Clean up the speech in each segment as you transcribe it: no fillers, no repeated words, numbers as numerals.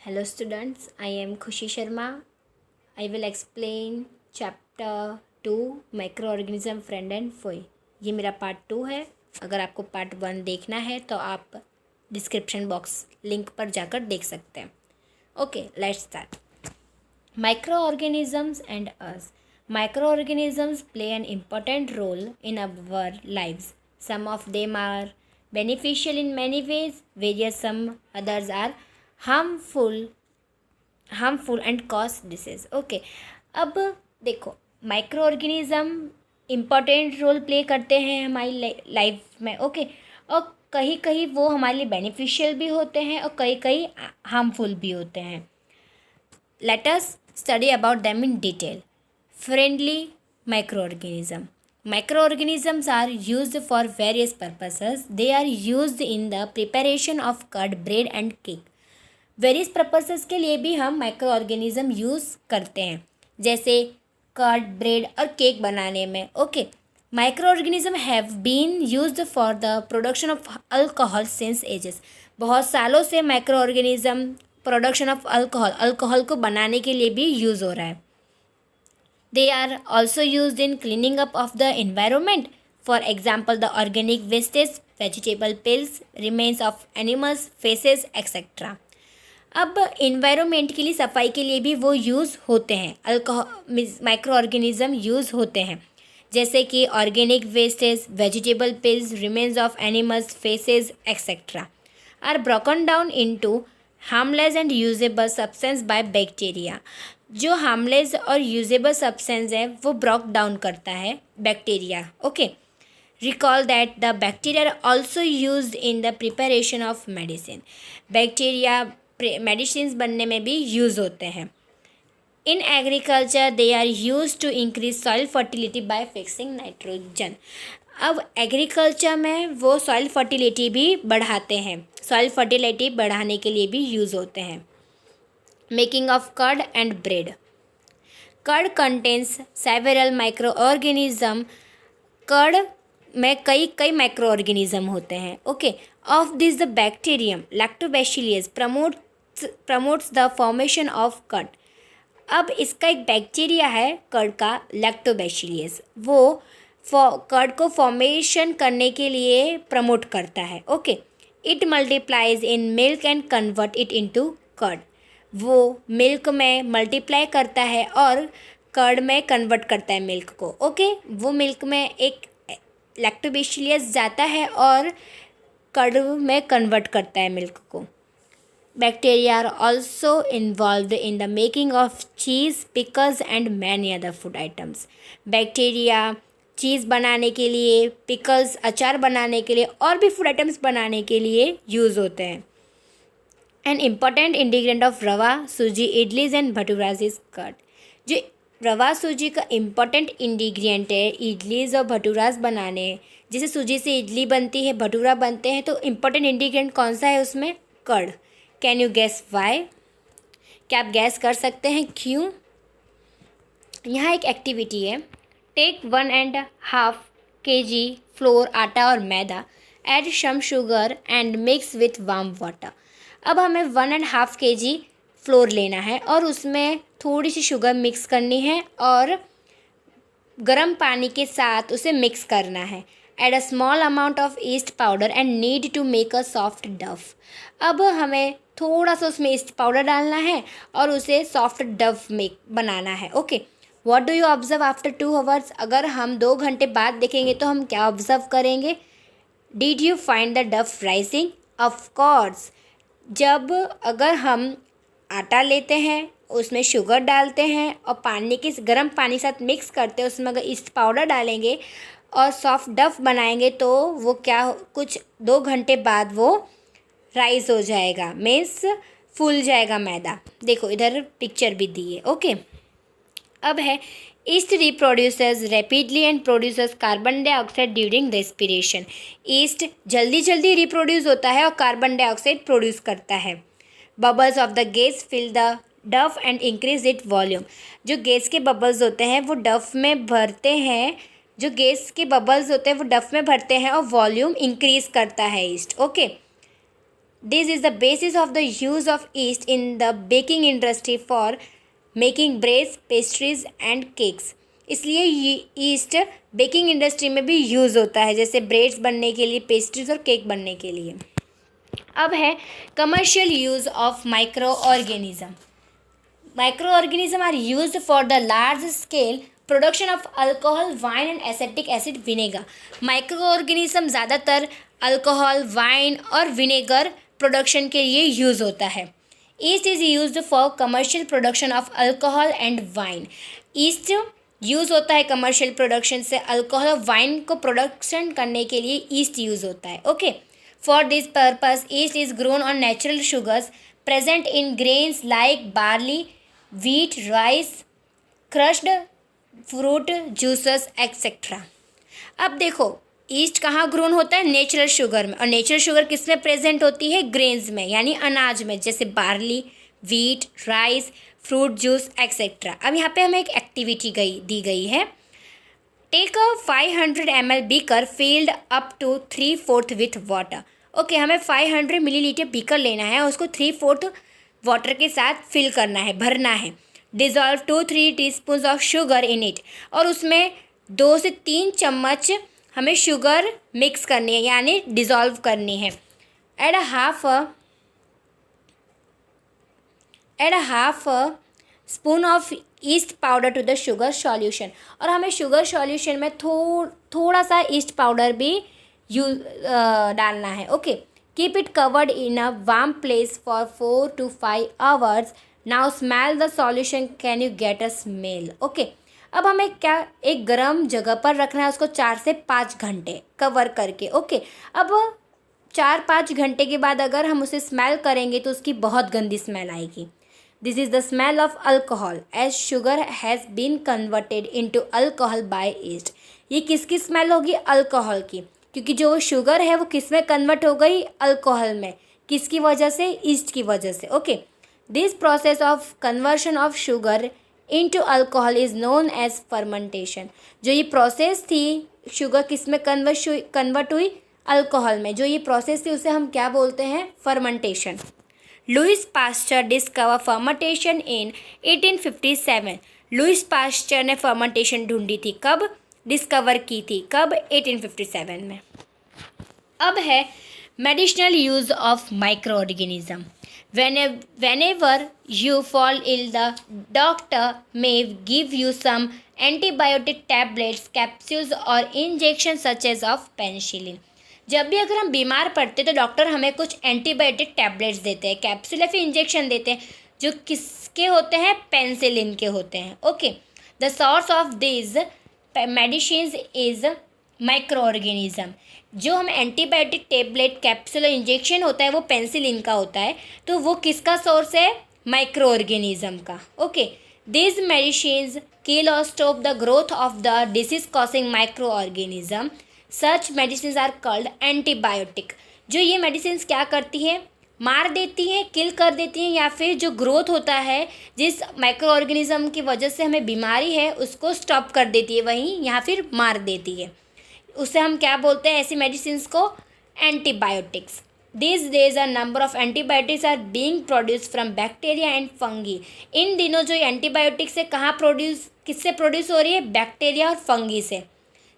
Hello students, I am Khushi Sharma. I will explain chapter 2 Microorganism Friend and Foe. ये मेरा part 2 है. अगर आपको पार्ट 1 देखना है तो आप डिस्क्रिप्शन बॉक्स लिंक पर जाकर देख सकते हैं. Okay, let's start. Microorganisms and us. Microorganisms play an important role in our lives. Some of them are beneficial in many ways, whereas some others are harmful and cause disease. Okay, अब देखो, microorganism important role play करते हैं हमारी life में. Okay, और कहीं कहीं वो हमारे लिए बेनिफिशियल भी होते हैं और कहीं कहीं हार्मफुल भी होते हैं. Let us study about them in detail. Friendly microorganism. Microorganisms are used for various purposes. They are used in the preparation of curd, bread and cake. Various purposes के लिए भी हम माइक्रो ऑर्गेनिज़म यूज़ करते हैं, जैसे curd, bread और cake बनाने में. Okay, microorganism have been used for the production of alcohol since ages. बहुत सालों से microorganism production of alcohol को बनाने के लिए भी यूज़ हो रहा है. They are also used in cleaning up of the environment. For example, the organic wastage, vegetable peels, remains of animals, faeces etcetera. अब इन्वायरमेंट के लिए, सफाई के लिए भी वो यूज़ होते हैं. माइक्रो ऑर्गेनिज़म यूज़ होते हैं, जैसे कि organic wastage, vegetable peels, remains of animals, faeces etcetera are broken down into harmless and usable substance by bacteria. जो हार्मलेस और यूजेबल सब्सटेंस है वो ब्रोक डाउन करता है bacteria. Okay, recall that the bacteria are also used in the preparation of medicine. Bacteria medicine बनने में भी use होते हैं. In agriculture they are use to increase soil fertility by fixing nitrogen. अब agriculture में वो सॉइल फर्टिलिटी भी बढ़ाते हैं. सॉइल फर्टिलिटी बढ़ाने के लिए भी यूज़ होते हैं. Making of curd and bread. Curd contains several microorganism. Curd में कई माइक्रो ऑर्गेनिज्म होते हैं. Okay, of this the bacterium lactobacillus promotes the formation of curd. अब इसका एक बैक्टीरिया है कर्ड का, लैक्टोबैसिलियस. वो कर्ड को फॉर्मेशन करने के लिए प्रमोट करता है. Okay, it multiplies in milk and convert it into curd. वो मिल्क में मल्टीप्लाई करता है और कर्ड में कन्वर्ट करता है मिल्क को. ओके, वो मिल्क में एक लैक्टोबैसिलियस जाता है और कर्ड में कन्वर्ट करता है मिल्क को. Bacteria are also involved in the making of cheese, pickles and many other food items. Bacteria cheese बनाने के लिए, पिकल्स अचार बनाने के लिए और भी फूड आइटम्स बनाने के लिए यूज़ होते हैं. एन इम्पॉर्टेंट इंग्रेडिएंट ऑफ रवा, सूजी, इडलीज एंड भटूराज इज कर्ड. जो रवा सूजी का इम्पॉर्टेंट इंग्रेडिएंट है इडलीज और भटूराज बनाने. जैसे सूजी से इडली बनती है, भटूरा बनते हैं, तो इम्पॉर्टेंट इंग्रेडिएंट कौन सा है उसमें? Curd. Can you guess why? क्या आप गैस कर सकते हैं क्यों? यहाँ एक एक्टिविटी है. टेक 1.5 kg फ्लोर, आटा और मैदा, add some sugar and mix with warm water. अब हमें 1.5 kg फ्लोर लेना है और उसमें थोड़ी सी शुगर मिक्स करनी है और गर्म पानी के साथ उसे मिक्स करना है. Add a small amount of yeast powder and need to make a soft dough. अब हमें थोड़ा सा उसमें ईस्ट पाउडर डालना है और उसे सॉफ्ट डव बनाना है. Okay, what do you observe after 2 hours? अगर हम 2 घंटे बाद देखेंगे तो हम क्या ऑब्जर्व करेंगे? Did you find the Dove rising? Of course. जब अगर हम आटा लेते हैं, उसमें शुगर डालते हैं और पानी के गर्म पानी के साथ मिक्स करते हैं, उसमें अगर ईस्ट पाउडर डालेंगे और सॉफ्ट डव बनाएंगे तो वो क्या, कुछ 2 घंटे बाद वो राइज हो जाएगा, मीन्स फूल जाएगा मैदा. देखो इधर पिक्चर भी दी है. ओके, अब है east reproduces rapidly and produces carbon dioxide during respiration. East जल्दी जल्दी रिप्रोड्यूस होता है और कार्बन डाइऑक्साइड प्रोड्यूस करता है. Bubbles of the gas fill the dough and increase it volume. जो गैस के बबल्स होते हैं वो डव में भरते हैं. जो गैस के बबल्स होते हैं वो डव में भरते हैं और वॉल्यूम इंक्रीज करता है east. Okay, this is the basis of the use of east in the baking industry for making breads, pastries and cakes. इसलिए ये ईस्ट बेकिंग इंडस्ट्री में भी यूज़ होता है, जैसे ब्रेड्स बनने के लिए, पेस्ट्रीज और केक बनने के लिए। अब है commercial use of microorganism. Microorganism are used for the large scale production of alcohol, wine and acetic acid vinegar. Microorganism ज़्यादातर अल्कोहल, वाइन और विनेगर प्रोडक्शन के लिए यूज़ होता है। Yeast is used for commercial production of alcohol and wine. Yeast use होता है commercial production से alcohol और वाइन को प्रोडक्शन करने के लिए ईस्ट यूज़ होता है। Okay, for this purpose east is grown on natural sugars present in grains like barley, wheat, rice, crushed fruit juices etcetera. अब देखो ईस्ट कहाँ ग्रोन होता है? नेचुरल शुगर में। और नेचुरल शुगर किस में प्रेजेंट होती है? ग्रेन्स में, यानी अनाज में, जैसे barley, wheat, rice, fruit juice etcetera. अब यहाँ पे हमें एक एक्टिविटी दी गई है। Take a 500 ml beaker filled up to 3/4 with water. Okay, हमें 500 मिलीलीटर बीकर लेना है और उसको 3/4 वाटर के साथ फिल करना है, भरना है। Dissolve 2-3 teaspoon of sugar in it. और उसमें 2 से 3 चम्मच हमें शुगर मिक्स करनी है, यानी डिज़ोल्व करनी है। Add half spoon of yeast powder to the sugar solution. और हमें शुगर सॉल्यूशन में थोड़ा सा ईस्ट पाउडर भी डालना है। Okay, keep it covered in a warm place for 4 to 5 hours। Now smell the solution, can you get a smell? Okay, अब हमें क्या एक गर्म जगह पर रखना है उसको 4 से 5 घंटे कवर करके। ओके, अब 4-5 घंटे के बाद अगर हम उसे स्मेल करेंगे तो उसकी बहुत गंदी स्मेल आएगी। This is the smell of alcohol as sugar has been converted into alcohol by yeast. ये किसकी स्मेल होगी? अल्कोहल की, क्योंकि जो शुगर है वो किस में कन्वर्ट हो गई? अल्कोहल में। किसकी वजह से? ईस्ट की वजह से। Okay, this process of conversion of sugar into alcohol is known as fermentation. जो ये प्रोसेस थी, शुगर किस में कन्वर्ट हुई? अल्कोहल में। जो ये प्रोसेस थी उसे हम क्या बोलते हैं? Fermentation. Louis Pasteur discover fermentation in 1857। Louis Pasteur ने फर्मेंटेशन ढूंढी थी। कब डिस्कवर की थी? कब? 1857 में। अब है medicinal use of micro organism. whenever you fall ill, the doctor may give you some antibiotic tablets, capsules or injections such as of penicillin। जब भी अगर हम बीमार पड़ते हैं तो डॉक्टर हमें कुछ एंटीबायोटिक टैबलेट्स देते हैं, कैप्सूल या फिर इंजेक्शन देते हैं, जो किसके होते हैं? पेनिसिलिन के होते हैं। Okay, the source of this medicine is micro organism. जो हम एंटीबायोटिक टेबलेट, कैप्सूल, इंजेक्शन होता है वो पेनिसिलिन का होता है, तो वो किसका सोर्स है? माइक्रो ऑर्गेनिज्म का। ओके, दिस मेडिसिन्स किल और stop the growth of the disease causing microorganism. Such medicines are called antibiotic. जो ये मेडिसिन्स क्या करती हैं? मार देती हैं, किल कर देती हैं, या फिर जो ग्रोथ होता है जिस माइक्रो ऑर्गेनिज्म की वजह से हमें बीमारी है उसको स्टॉप कर देती है, वहीं या फिर मार देती है। उसे हम क्या बोलते हैं? ऐसी मेडिसिन्स को antibiotics. These days a number of antibiotics are being produce from bacteria and fungi. इन दिनों जो एंटीबायोटिक्स है कहाँ प्रोड्यूस, किससे प्रोड्यूस हो रही है? बैक्टीरिया और फंगी से।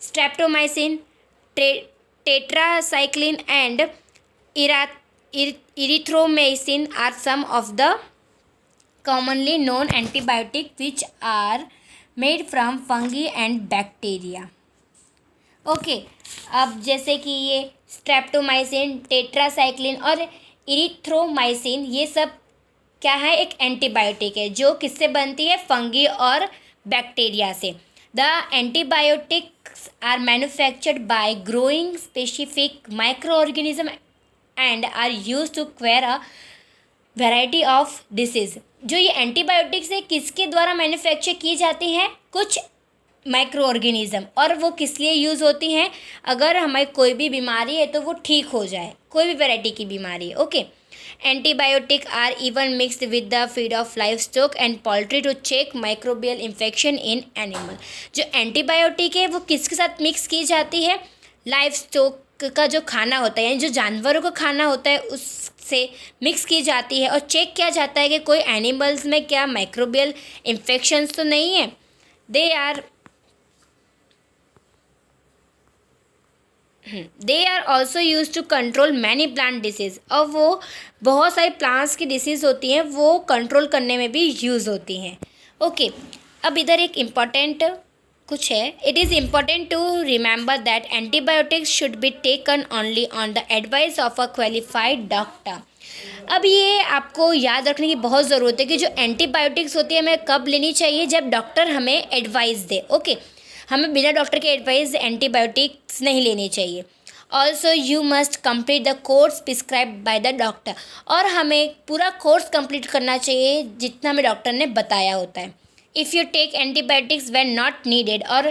Streptomycin, tetracycline and erythromycin are some of the commonly known antibiotics which are made from fungi and bacteria। Okay, अब जैसे कि ये स्ट्रेप्टोमाइसिन, टेट्रासाइक्लिन और इरिथ्रोमाइसिन, ये सब क्या है? एक एंटीबायोटिक है जो किससे बनती है? फंगी और बैक्टीरिया से। The antibiotics are manufactured by growing specific microorganism and are use to cure a variety of disease. जो ये एंटीबायोटिक्स है किसके द्वारा मैन्युफैक्चर की जाती हैं? कुछ माइक्रो ऑर्गेनिज्म। और वो किस लिए यूज़ होती हैं? अगर हमें कोई भी बीमारी है तो वो ठीक हो जाए, कोई भी वैरायटी की बीमारी है। Okay, antibiotic are even mixed with the feed of livestock and poultry to check microbial infection in animal. जो एंटीबायोटिक है वो किसके साथ मिक्स की जाती है? लाइफ स्टॉक का जो खाना होता है, यानी जो जानवरों का खाना होता है, से मिक्स की जाती है और चेक किया जाता है कि कोई एनिमल्स में क्या माइक्रोबियल इन्फेक्शंस तो नहीं है। They are also use to control many plant disease, और वो बहुत सारी प्लांट्स की डिसीज़ होती हैं वो कंट्रोल करने में भी यूज़ होती हैं। ओके, अब इधर एक इम्पॉर्टेंट कुछ है। It is important to remember that antibiotics should be taken only on the advice of a qualified doctor. अब ये आपको याद रखने की बहुत ज़रूरत है कि जो एंटीबायोटिक्स होती है हमें कब लेनी चाहिए, जब डॉक्टर हमें एडवाइस दे। ओके, हमें बिना डॉक्टर के एडवाइस एंटीबायोटिक्स नहीं लेनी चाहिए। Also you must complete the course prescribe by the doctor, और हमें पूरा कोर्स कंप्लीट करना चाहिए जितना हमें डॉक्टर ने बताया होता है। If you take antibiotics when not needed और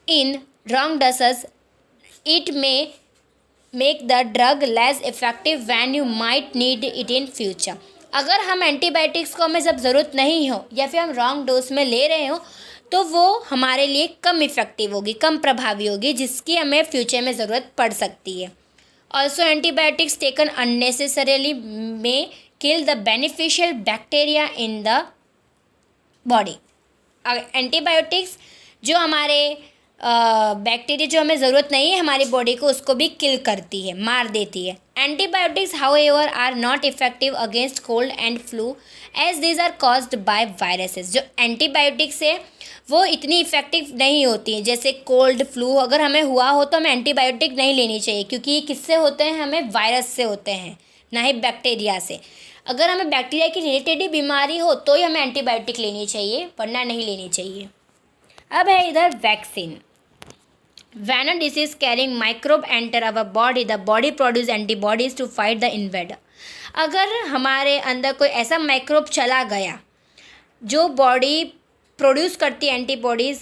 in wrong dosage, it may make the drug less effective when you might need it in future. अगर हम एंटीबायोटिक्स को हमें जब ज़रूरत नहीं हो या फिर हम रॉन्ग डोज में ले रहे हो तो वो हमारे लिए कम इफ़ेक्टिव होगी, कम प्रभावी होगी, जिसकी हमें फ्यूचर में ज़रूरत पड़ सकती है। Also antibiotics taken unnecessarily may kill the beneficial bacteria in the body. Antibiotics जो हमारे बैक्टीरिया जो हमें ज़रूरत नहीं है हमारी बॉडी को, उसको भी किल करती है, मार देती है। Antibiotics however are not effective against cold and flu as these are caused by viruses. जो एंटीबायोटिक्स है वो इतनी इफेक्टिव नहीं होती हैं, जैसे कोल्ड फ्लू अगर हमें हुआ हो तो हमें एंटीबायोटिक नहीं लेनी चाहिए, क्योंकि ये किससे होते हैं, हमें वायरस से होते हैं, ना ही बैक्टीरिया से। अगर हमें बैक्टीरिया की रिलेटेड ही बीमारी हो तो ही हमें एंटीबायोटिक लेनी चाहिए, वरना नहीं लेनी चाहिए। अब है इधर vaccine. When a disease carrying microbe enter our body, the body produce antibodies to fight the invader. अगर हमारे अंदर कोई ऐसा माइक्रोब चला गया जो बॉडी प्रोड्यूस करती है एंटीबॉडीज़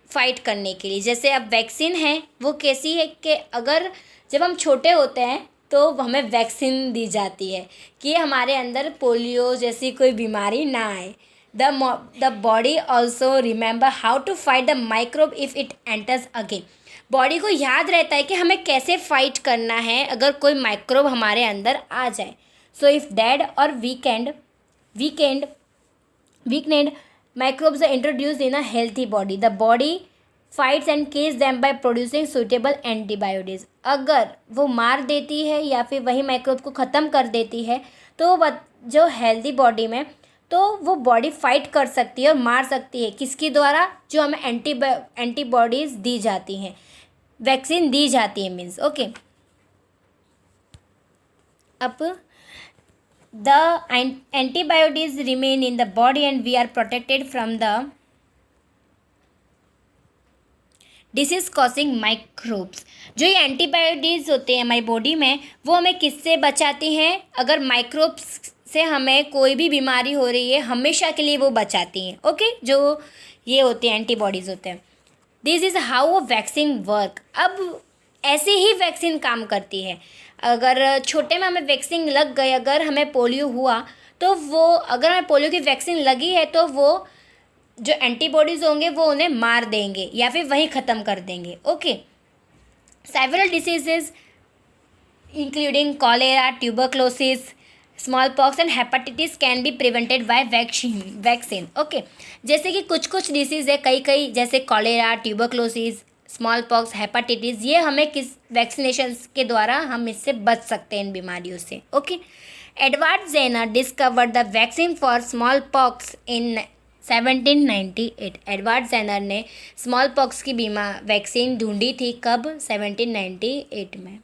फाइट करने के लिए, जैसे अब वैक्सीन है वो कैसी है कि अगर जब हम छोटे होते हैं तो हमें वैक्सीन दी जाती है कि हमारे अंदर पोलियो जैसी कोई बीमारी ना आए। The body also remember how to fight the microbe if it enters again. Body को याद रहता है कि हमें कैसे फाइट करना है अगर कोई माइक्रोब हमारे अंदर आ जाए। सो इफ़ डेड और weakened microbes are introduced in a healthy body, the body fights and kills them by producing suitable antibiotics. अगर वो मार देती है या फिर वही माइक्रोब को ख़त्म कर देती है तो जो हेल्दी बॉडी में तो वो बॉडी फाइट कर सकती है और मार सकती है, किसके द्वारा, जो हमें एंटीबॉडीज़ दी जाती हैं, वैक्सीन दी जाती है मीन्स। ओके, अब the antibiotics remain in the body and we are protected from the disease causing microbes। जो ये एंटीबायोटिक्स होते हैं हमारी बॉडी में वो हमें किससे बचाती हैं, अगर माइक्रोब्स से हमें कोई भी बीमारी हो रही है हमेशा के लिए वो बचाती हैं। ओके, जो ये होते हैं एंटीबॉडीज़ होते हैं। This is how a vaccine work. अब ऐसे ही वैक्सीन काम करती है। अगर छोटे में हमें वैक्सीन लग गई, अगर हमें पोलियो हुआ तो वो, अगर हमें पोलियो की वैक्सीन लगी है तो वो जो एंटीबॉडीज़ होंगे वो उन्हें मार देंगे या फिर वहीं ख़त्म कर देंगे। Okay, several diseases including cholera, tuberculosis, small pox and hepatitis can be prevented by vaccine. Okay, जैसे कि कुछ डिसीज़ है कई जैसे cholera, tuberculosis, small pox, hepatitis, ये हमें किस वैक्सीनेशन के द्वारा हम इससे बच सकते हैं इन बीमारियों से। Okay, Edward Jenner discovered the vaccine for smallpox in 1798। Edward Jenner ने स्मॉल पॉक्स की वैक्सीन ढूंढी थी कब, 1798 में।